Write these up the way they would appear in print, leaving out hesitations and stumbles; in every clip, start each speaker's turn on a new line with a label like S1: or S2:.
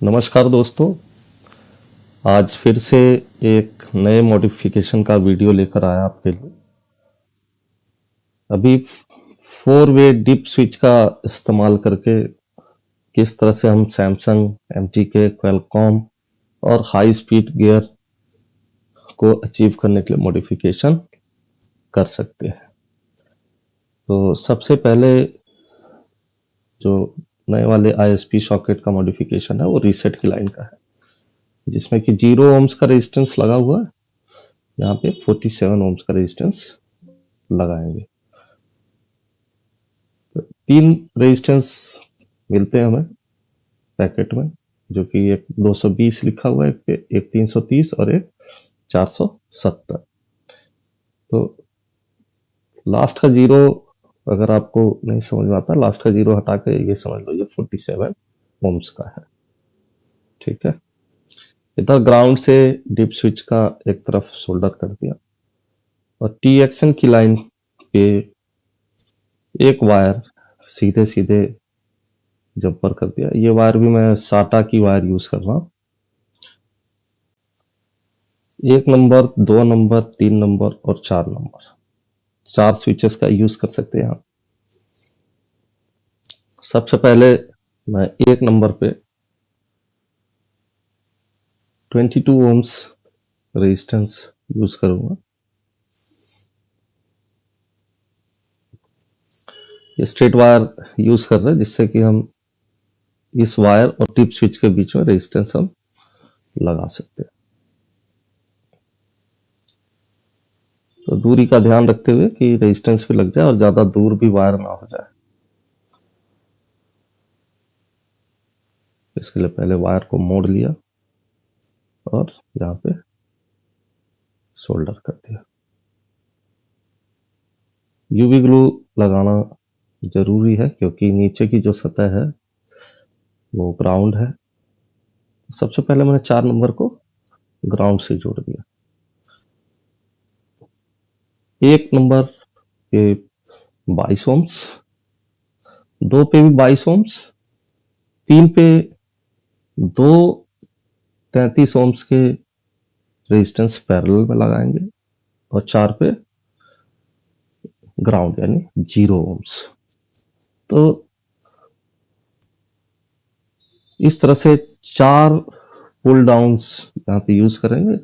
S1: नमस्कार दोस्तों। आज फिर से एक नए मॉडिफिकेशन का वीडियो लेकर आया आपके लिए। अभी 4 वे डीप स्विच का इस्तेमाल करके किस तरह से हम सैमसंग, एमटीके, क्वालकॉम और हाई स्पीड गियर को अचीव करने के लिए मॉडिफिकेशन कर सकते हैं। तो सबसे पहले जो नए वाले आईएसपी सॉकेट का मॉडिफिकेशन है वो रीसेट की लाइन का है, जिसमें कि 0 ओम्स का रेजिस्टेंस लगा हुआ है। यहाँ पे 47 ओम्स का रेजिस्टेंस लगाएंगे। 3 रेजिस्टेंस मिलते हैं हमें पैकेट में, जो कि एक 220 लिखा हुआ है, एक 330 और एक 470। तो लास्ट का 0 अगर आपको नहीं समझ में आता, लास्ट का 0 हटा के ये समझ लो ये 47 ओम्स का है। ठीक है, इधर ग्राउंड से डीप स्विच का एक तरफ सोल्डर कर दिया और टी एक्शन की लाइन पे एक वायर सीधे सीधे जंपर कर दिया। ये वायर भी मैं साटा की वायर यूज कर रहा हूँ। 1 नंबर, 2 नंबर, 3 नंबर और 4 नंबर, 4 स्विचेस का यूज कर सकते हैं आप। सबसे पहले मैं 1 नंबर पे 22 ओम्स रेजिस्टेंस यूज करूंगा। ये स्ट्रेट वायर यूज कर रहे हैं, जिससे कि हम इस वायर और टिप स्विच के बीच में रेजिस्टेंस हम लगा सकते हैं। तो दूरी का ध्यान रखते हुए कि रेजिस्टेंस भी लग जाए और ज्यादा दूर भी वायर ना हो जाए। इसके लिए पहले वायर को मोड़ लिया और यहाँ पे सोल्डर कर दिया। यूवी ग्लू लगाना जरूरी है, क्योंकि नीचे की जो सतह है वो ग्राउंड है। सबसे पहले मैंने 4 नंबर को ग्राउंड से जोड़ दिया। 1 नंबर पे 22 ओम्स, 2 पे भी 22 ओम्स, 3 पे 2 33 ओम्स के रेजिस्टेंस पैरेलल में लगाएंगे और 4 पे ग्राउंड यानी 0 ओम्स। तो इस तरह से 4 पुल डाउन्स यहाँ पे यूज करेंगे,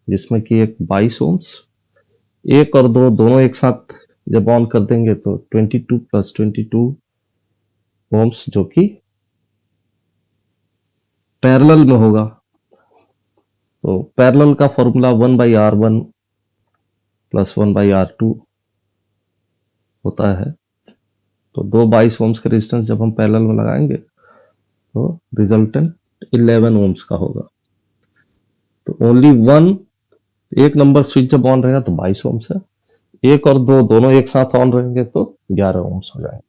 S1: जिसमें कि एक 22 ओम्स, 1 और 2 दोनों एक साथ जब ऑन कर देंगे तो 22 प्लस 22 ओम्स, जो कि पैरेलल में होगा। तो पैरेलल का फॉर्मूला 1/R1 प्लस 1/R2 होता है। तो 2 22 ओम्स के रेजिस्टेंस जब हम पैरेलल में लगाएंगे तो रिजल्टेंट 11 ओम्स का होगा। तो ओनली 1 नंबर स्विच जब ऑन रहेगा तो 22 ओम्स है, 1 और 2 दोनों एक साथ ऑन रहेंगे तो 11 ओम्स हो जाएंगे।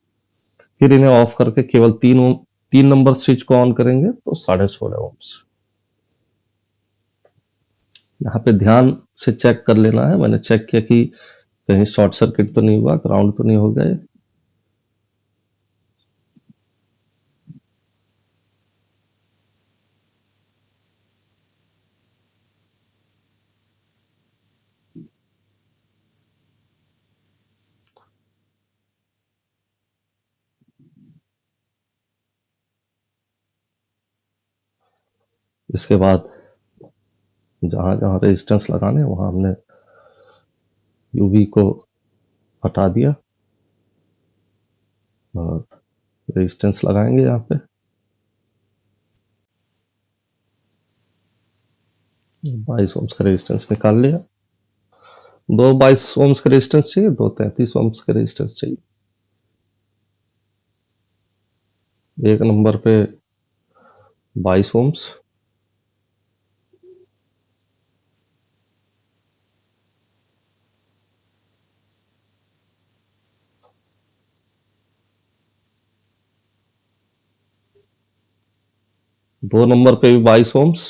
S1: फिर इन्हें ऑफ करके केवल 3 नंबर स्विच को ऑन करेंगे तो 16.5 ओम्स। यहाँ पे ध्यान से चेक कर लेना है। मैंने चेक किया कि कहीं शॉर्ट सर्किट तो नहीं हुआ, ग्राउंड तो नहीं हो गए। इसके बाद जहां जहां रेजिस्टेंस लगाने वहां हमने यूवी को हटा दिया और रेजिस्टेंस लगाएंगे। यहाँ पे 22 ओम्स का रेजिस्टेंस निकाल लिया। 2 22 ओम्स का रेजिस्टेंस चाहिए, 2 33 ओम्स का रेजिस्टेंस चाहिए। 1 नंबर पे 22 ओम्स, दो नंबर पे भी 22 ओम्स,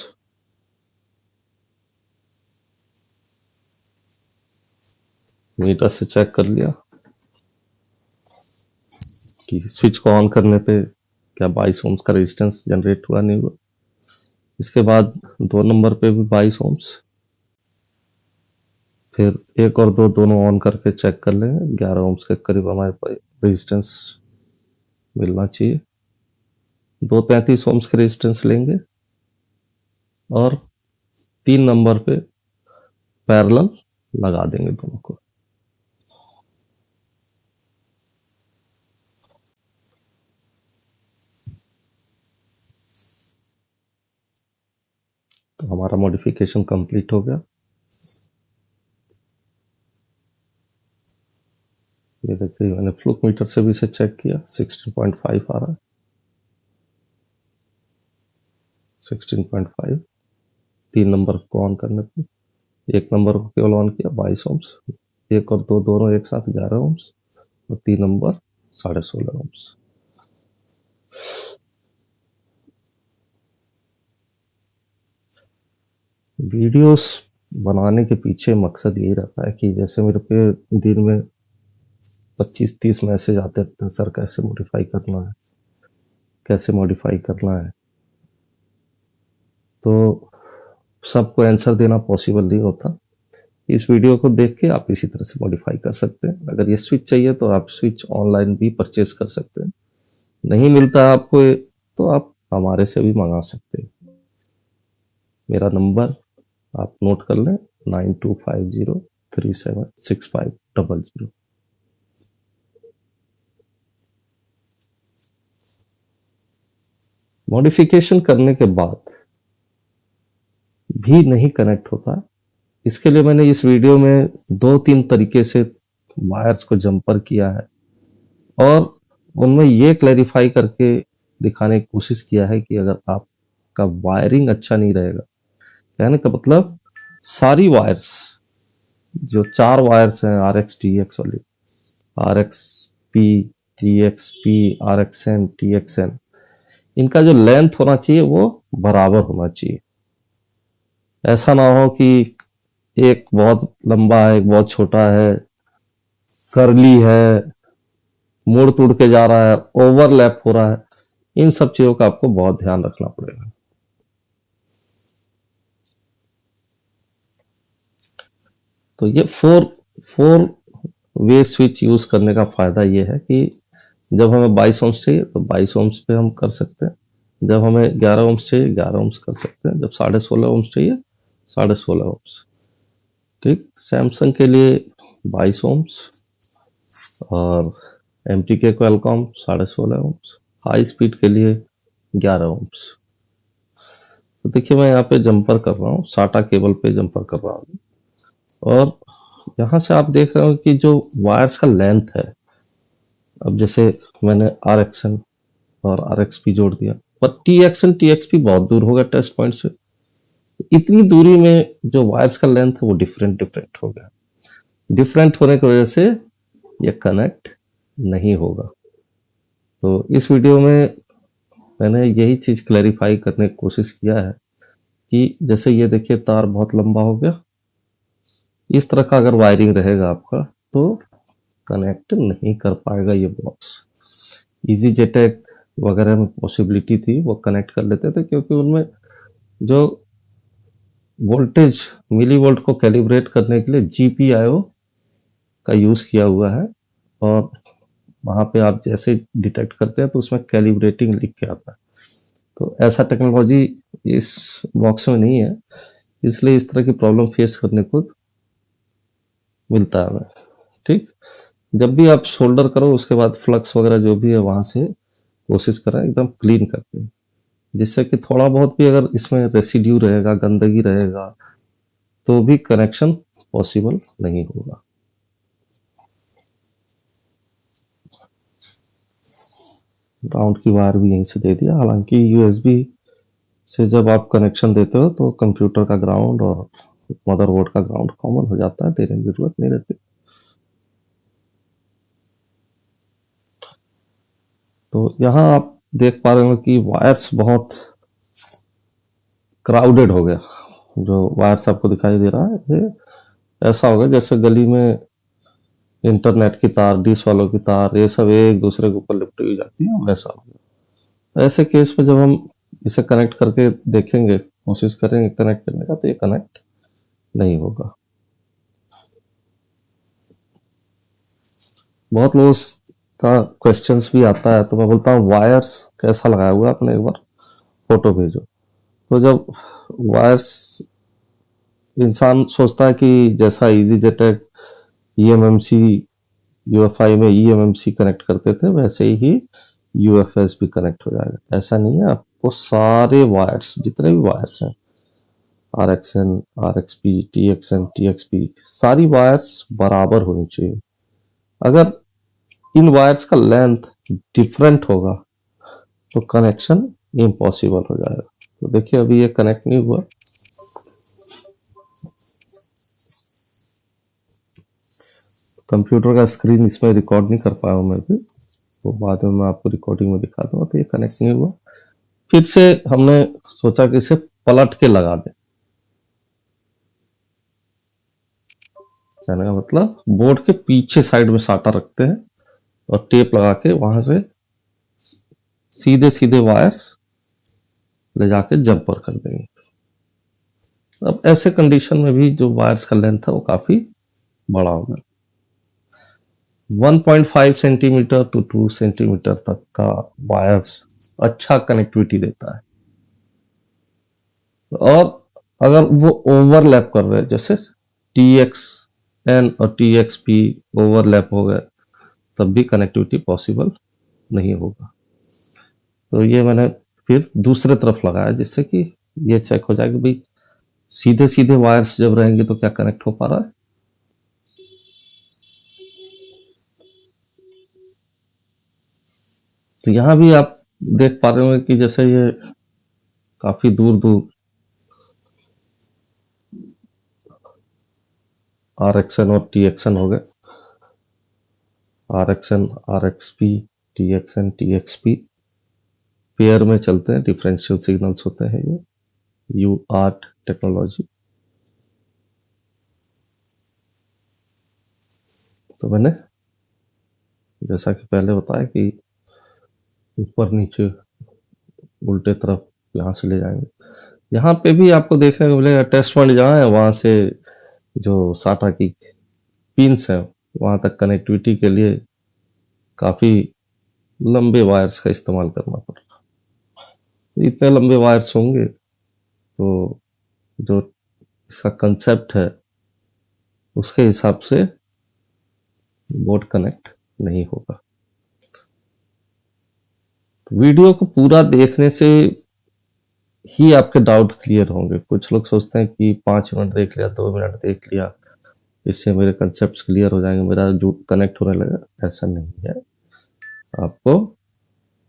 S1: मीटर से चेक कर लिया कि स्विच को ऑन करने पे क्या 22 ओम्स का रेजिस्टेंस जनरेट हुआ नहीं हुआ। इसके बाद 2 नंबर पे भी 22 ओम्स, फिर 1 और 2 दोनों ऑन करके चेक कर लेंगे। 11 ओम्स के करीब हमारे पास रेजिस्टेंस मिलना चाहिए। 233 ओम्स के रेजिस्टेंस लेंगे और 3 नंबर पे पैरेलल लगा देंगे दोनों को। तो हमारा मॉडिफिकेशन कंप्लीट हो गया। ये देखिए मैंने फ्लूक मीटर से भी इसे चेक किया, 16.5 आ रहा है, 16.5। 3 नंबर को ऑन करने पे 1 नंबर को केवल ऑन किया, 22 ओम्स। 1 और 2 दोनों एक साथ 11 ओम्स और 3 नंबर 16.5 ओम्स। वीडियोस बनाने के पीछे मकसद यही रहता है कि जैसे मेरे पे दिन में 25-30 मैसेज आते रहते हैं, सर कैसे मॉडिफाई करना है, कैसे मॉडिफाई करना है। तो सबको आंसर देना पॉसिबल नहीं होता। इस वीडियो को देख के आप इसी तरह से मॉडिफाई कर सकते हैं। अगर ये स्विच चाहिए तो आप स्विच ऑनलाइन भी परचेज कर सकते हैं। नहीं मिलता आपको तो आप हमारे से भी मंगा सकते हैं। मेरा नंबर आप नोट कर लें, 9250376500। मॉडिफिकेशन करने के बाद भी नहीं कनेक्ट होता, इसके लिए मैंने इस वीडियो में 2-3 तरीके से वायर्स को जंपर किया है और उनमें ये क्लैरिफाई करके दिखाने की कोशिश किया है कि अगर आपका वायरिंग अच्छा नहीं रहेगा, कहने का मतलब सारी वायर्स, जो 4 वायर्स हैं RX TX वाली, RXP TXP RXN TXN, इनका जो लेंथ होना चाहिए वो बराबर होना चाहिए। ऐसा ना हो कि एक बहुत लंबा है, एक बहुत छोटा है, कर्ली है, मुड़ तुड़ के जा रहा है, ओवरलैप हो रहा है। इन सब चीजों का आपको बहुत ध्यान रखना पड़ेगा। तो ये फोर वे स्विच यूज करने का फायदा ये है कि जब हमें 22 ओम्स चाहिए तो 22 ओम्स पे हम कर सकते हैं, जब हमें 11 ओम्स चाहिए 11 ओम्स कर सकते हैं, जब 16.5 ओम्स चाहिए 16.5 ओम्स। ठीक, सैमसंग के लिए 22 ओम्स और MTK Qualcomm 16.5 ohms, high speed के लिए 11 ओम्स। तो देखिए मैं यहाँ पे जंपर कर रहा हूँ, साटा केबल पे जंपर कर रहा हूँ और यहाँ से आप देख रहे हो कि जो वायर्स का लेंथ है, अब जैसे मैंने RXN और RXP जोड़ दिया, पर TXN TXP बहुत दूर होगा टेस्ट पॉइंट से। इतनी दूरी में जो वायर्स का लेंथ है वो डिफरेंट हो गया। डिफरेंट होने की वजह से ये कनेक्ट नहीं होगा। तो इस वीडियो में मैंने यही चीज क्लैरिफाई करने की कोशिश किया है कि जैसे ये देखिए तार बहुत लंबा हो गया, इस तरह का अगर वायरिंग रहेगा आपका तो कनेक्ट नहीं कर पाएगा ये बॉक्स। इजी जेटेक वगैरह में पॉसिबिलिटी थी, वो कनेक्ट कर लेते थे क्योंकि उनमें जो वोल्टेज मिली वोल्ट को कैलिब्रेट करने के लिए GPIO का यूज किया हुआ है और वहां पे आप जैसे डिटेक्ट करते हैं तो उसमें कैलिब्रेटिंग लिख के आता है। तो ऐसा टेक्नोलॉजी इस बॉक्स में नहीं है, इसलिए इस तरह की प्रॉब्लम फेस करने को मिलता है हमें। ठीक, जब भी आप सोल्डर करो उसके बाद फ्लक्स वगैरह जो भी है वहां से कोशिश करें एकदम क्लीन करके, जिससे कि थोड़ा बहुत भी अगर इसमें रेसिड्यू रहेगा, गंदगी रहेगा, तो भी कनेक्शन पॉसिबल नहीं होगा। ग्राउंड की वायर भी यहीं से दे दिया, हालांकि USB से जब आप कनेक्शन देते हो तो कंप्यूटर का ग्राउंड और मदरबोर्ड का ग्राउंड कॉमन हो जाता है, देने की जरूरत नहीं रहती। तो यहाँ आप देख पा रहे हो कि वायर्स बहुत क्राउडेड हो गया। जो वायर्स आपको दिखाई दे रहा है ये ऐसा होगा जैसे गली में इंटरनेट की तार, डिश वालों की तार, ये सब एक दूसरे के ऊपर लिपटी हुई जाती है, वैसा हो गया। ऐसे केस में जब हम इसे कनेक्ट करके देखेंगे कोशिश करेंगे कनेक्ट करने का तो ये कनेक्ट नहीं होगा। बहुत लोगों का क्वेश्चंस भी आता है, तो मैं बोलता हूँ वायर्स कैसा लगाया हुआ है आपने, एक बार फोटो भेजो। तो जब वायर्स, इंसान सोचता है कि जैसा इजी जेटेक ईएमएमसी यूएफआई में ईएमएमसी कनेक्ट करते थे वैसे ही यूएफएस भी कनेक्ट हो जाएगा। ऐसा नहीं है, आपको सारे वायर्स, जितने भी वायर्स हैं, R X N, R X P, T X N, T X P, सारी वायर्स बराबर होनी चाहिए। अगर इन वायर्स का लेंथ डिफरेंट होगा तो कनेक्शन इम्पॉसिबल हो जाएगा। तो देखिए अभी ये कनेक्ट नहीं हुआ। कंप्यूटर का स्क्रीन इसमें रिकॉर्ड नहीं कर पाया हूँ मैं भी, तो बाद में मैं आपको रिकॉर्डिंग में दिखा दूंगा। तो ये कनेक्ट नहीं हुआ। फिर से हमने सोचा कि इसे पलट के लगा दें। कहने का मतलब बोर्ड के पीछे साइड में साटा रखते हैं और टेप लगा के वहां से सीधे सीधे वायर्स ले जाके जंपर कर देंगे। अब ऐसे कंडीशन में भी जो वायर्स का लेंथ है वो काफी बड़ा होगा। 1.5 सेंटीमीटर टू 2 सेंटीमीटर तक का वायर्स अच्छा कनेक्टिविटी देता है। और अगर वो ओवरलैप कर रहे हैं, जैसे टी एक्स एन और टी एक्स पी ओवरलैप हो गए, तब भी कनेक्टिविटी पॉसिबल नहीं होगा। तो ये मैंने फिर दूसरे तरफ लगाया जिससे कि ये चेक हो जाए कि भाई सीधे सीधे वायर्स जब रहेंगे तो क्या कनेक्ट हो पा रहा है। तो यहाँ भी आप देख पा रहे होंगे कि जैसे ये काफी दूर दूर आर एक्सन और टी एक्सन हो गए, R X N, R X P, T X N, T X P pair में चलते हैं, डिफरेंशियल सिग्नल्स होते हैं ये, यू आर्ट टेक्नोलॉजी। तो मैंने जैसा कि पहले बताया कि ऊपर नीचे उल्टे तरफ यहाँ से ले जाएंगे। यहाँ पे भी आपको देखने को मिलेगा टेस्ट पॉइंट जहाँ है वहाँ से जो साटा की पिंस है वहाँ तक कनेक्टिविटी के लिए काफ़ी लंबे वायर्स का इस्तेमाल करना पड़ रहा है। इतने लंबे वायर्स होंगे तो जो इसका कंसेप्ट है उसके हिसाब से बोर्ड कनेक्ट नहीं होगा। वीडियो को पूरा देखने से ही आपके डाउट क्लियर होंगे। कुछ लोग सोचते हैं कि 5 मिनट देख लिया, 2 मिनट देख लिया, इससे मेरे कंसेप्ट क्लियर हो जाएंगे, मेरा जो कनेक्ट होने लगा। ऐसा नहीं है, आपको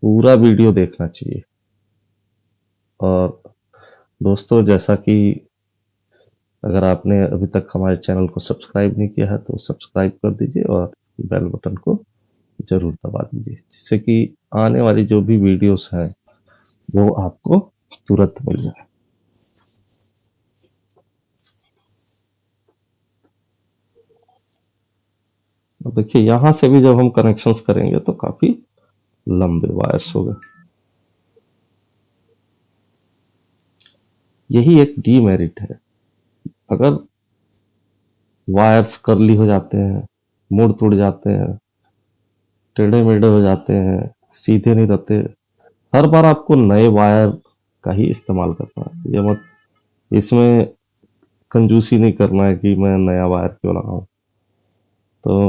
S1: पूरा वीडियो देखना चाहिए। और दोस्तों, जैसा कि अगर आपने अभी तक हमारे चैनल को सब्सक्राइब नहीं किया है तो सब्सक्राइब कर दीजिए और बेल बटन को ज़रूर दबा दीजिए, जिससे कि आने वाली जो भी वीडियोस हैं वो आपको तुरंत मिल जाए। अब देखिए यहाँ से भी जब हम कनेक्शंस करेंगे तो काफ़ी लंबे वायर्स हो गए। यही एक डीमेरिट है। अगर वायर्स कर्ली हो जाते हैं, मुड़ तुड़ जाते हैं, टेढ़े मेढ़े हो जाते हैं, सीधे नहीं रहते, हर बार आपको नए वायर का ही इस्तेमाल करना है। ये मत इसमें कंजूसी नहीं करना है कि मैं नया वायर क्यों लगाऊं। तो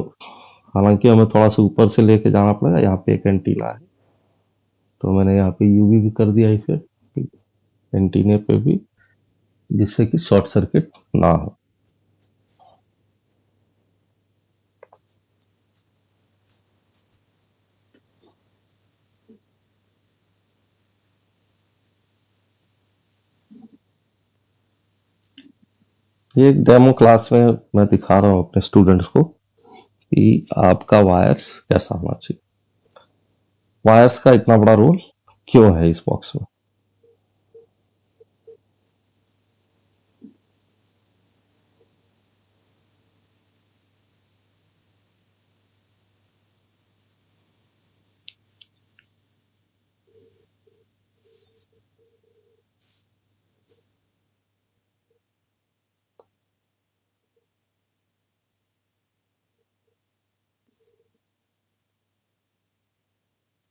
S1: हालांकि हमें थोड़ा सा ऊपर से लेके जाना पड़ेगा। यहाँ पे एक एंटीना है तो मैंने यहाँ पे यूवी भी कर दिया इसे एंटीने पे भी, जिससे कि शॉर्ट सर्किट ना हो। ये एक डेमो क्लास में मैं दिखा रहा हूँ अपने स्टूडेंट्स को कि आपका वायर्स कैसा होना चाहिए, वायर्स का इतना बड़ा रोल क्यों है इस बॉक्स में।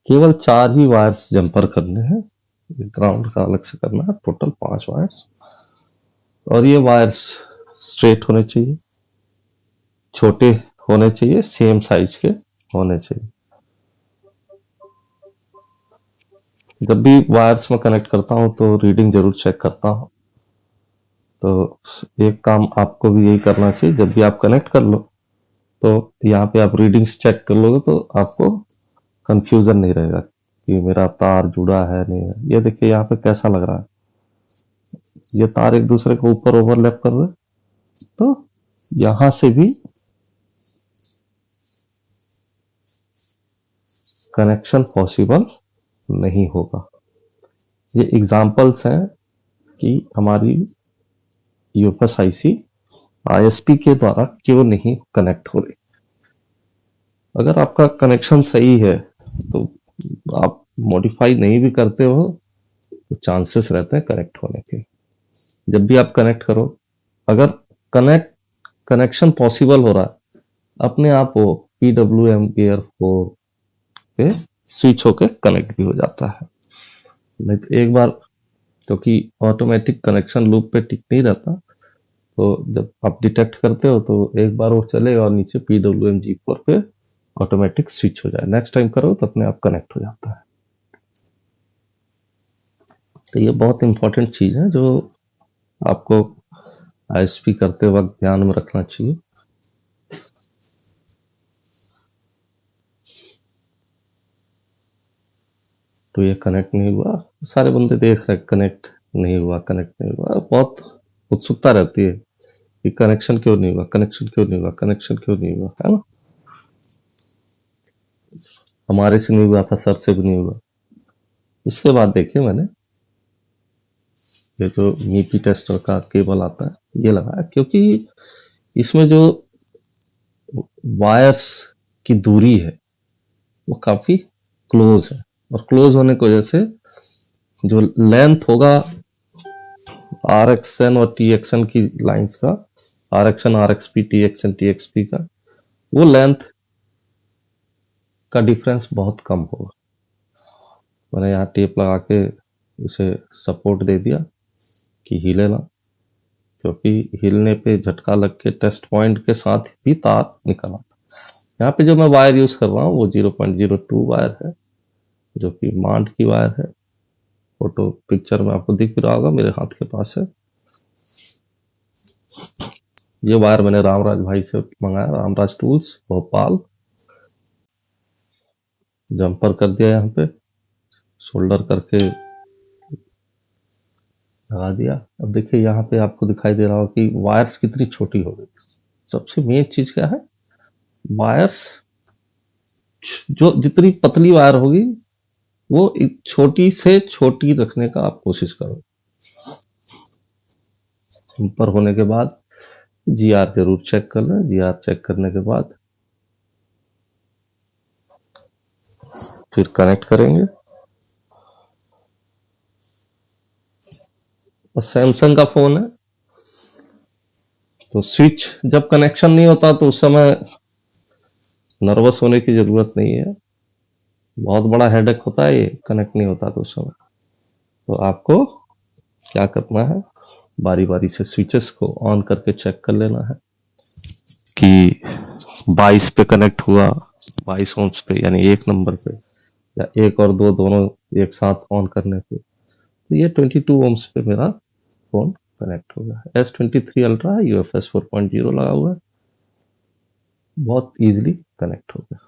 S1: केवल 4 ही वायर्स जंपर करने हैं, ग्राउंड का अलग से करना है, टोटल 5 वायर्स। और ये वायर्स स्ट्रेट होने चाहिए, छोटे होने चाहिए, सेम साइज के होने चाहिए। जब भी वायर्स में कनेक्ट करता हूँ तो रीडिंग जरूर चेक करता हूँ। तो एक काम आपको भी यही करना चाहिए, जब भी आप कनेक्ट कर लो तो यहाँ पे आप रीडिंग्स चेक कर लोगे तो आपको कंफ्यूजन नहीं रहेगा कि मेरा तार जुड़ा है नहीं है। ये देखिए यहाँ पे कैसा लग रहा है, ये तार एक दूसरे के ऊपर ओवरलैप कर रहे हैं, तो यहां से भी कनेक्शन पॉसिबल नहीं होगा। ये एग्जांपल्स हैं कि हमारी यूएफएस आईसी आईएसपी के द्वारा क्यों नहीं कनेक्ट हो रही। अगर आपका कनेक्शन सही है तो आप मॉडिफाई नहीं भी करते हो तो चांसेस रहते हैं कनेक्ट होने के। जब भी आप कनेक्ट करो, अगर कनेक्शन पॉसिबल हो रहा है, अपने आप वो पीडब्ल्यूएम गियर 4 पे स्विच होके कनेक्ट भी हो जाता है। नहीं तो एक बार, क्योंकि ऑटोमेटिक कनेक्शन लूप पे टिक नहीं रहता, तो जब आप डिटेक्ट करते हो तो एक बार वो चलेगा और नीचे पीडब्ल्यूएम G4 पे ऑटोमेटिक स्विच हो जाए, नेक्स्ट टाइम करो तो अपने आप कनेक्ट हो जाता है। तो ये बहुत इंपॉर्टेंट चीज है जो आपको आईएसपी करते वक्त ध्यान में रखना चाहिए। तो ये कनेक्ट नहीं हुआ, सारे बंदे देख रहे कनेक्ट नहीं हुआ, कनेक्ट नहीं हुआ, बहुत उत्सुकता रहती है कि कनेक्शन क्यों नहीं हुआ, कनेक्शन क्यों नहीं हुआ, कनेक्शन क्यों नहीं हुआ, है ना। हमारे से नहीं हुआ था, सर से भी नहीं हुआ। इसके बाद देखिए मैंने ये जो मीपी टेस्टर का केबल आता है ये लगाया, क्योंकि इसमें जो वायर्स की दूरी है वो काफी क्लोज है, और क्लोज होने की वजह से जो लेंथ होगा RXN और TXN की लाइंस का, RXN RXP TXN TXP का, वो लेंथ का डिफरेंस बहुत कम होगा। मैंने यहाँ टेप लगा के इसे सपोर्ट दे दिया कि हिले ना, क्योंकि हिलने पे झटका लग के टेस्ट पॉइंट के साथ भी तार निकल आता। यहाँ पे जो मैं वायर यूज कर रहा हूँ वो 0.02 वायर है, जो कि मांड की वायर है। फोटो पिक्चर में आपको दिख रहा होगा, मेरे हाथ के पास है। ये वायर मैंने रामराज भाई से मंगाया, रामराज टूल्स भोपाल। जंपर कर दिया, यहाँ पे शोल्डर करके लगा दिया। अब देखिए यहाँ पे आपको दिखाई दे रहा हो कि वायर्स कितनी छोटी हो गई। सबसे मेन चीज क्या है, वायर्स जो जितनी पतली वायर होगी वो छोटी से छोटी रखने का आप कोशिश करो। ऊपर होने के बाद जीआर जरूर चेक कर लें। जीआर चेक करने के बाद फिर कनेक्ट करेंगे। और सैमसंग का फोन है तो स्विच जब कनेक्शन नहीं होता तो उस समय नर्वस होने की जरूरत नहीं है। बहुत बड़ा हेडेक होता है ये कनेक्ट नहीं होता तो उस समय। तो आपको क्या करना है, बारी बारी से स्विचेस को ऑन करके चेक कर लेना है कि 22 पे कनेक्ट हुआ, 22 ओम्स पे यानी 1 नंबर पे, या 1 और 2 दोनों एक साथ ऑन करने पे, तो ये 22 ओम्स पे मेरा फोन कनेक्ट होगा। S23 अल्ट्रा है, UFS 4.0 लगा हुआ है, बहुत इजीली कनेक्ट हो गया।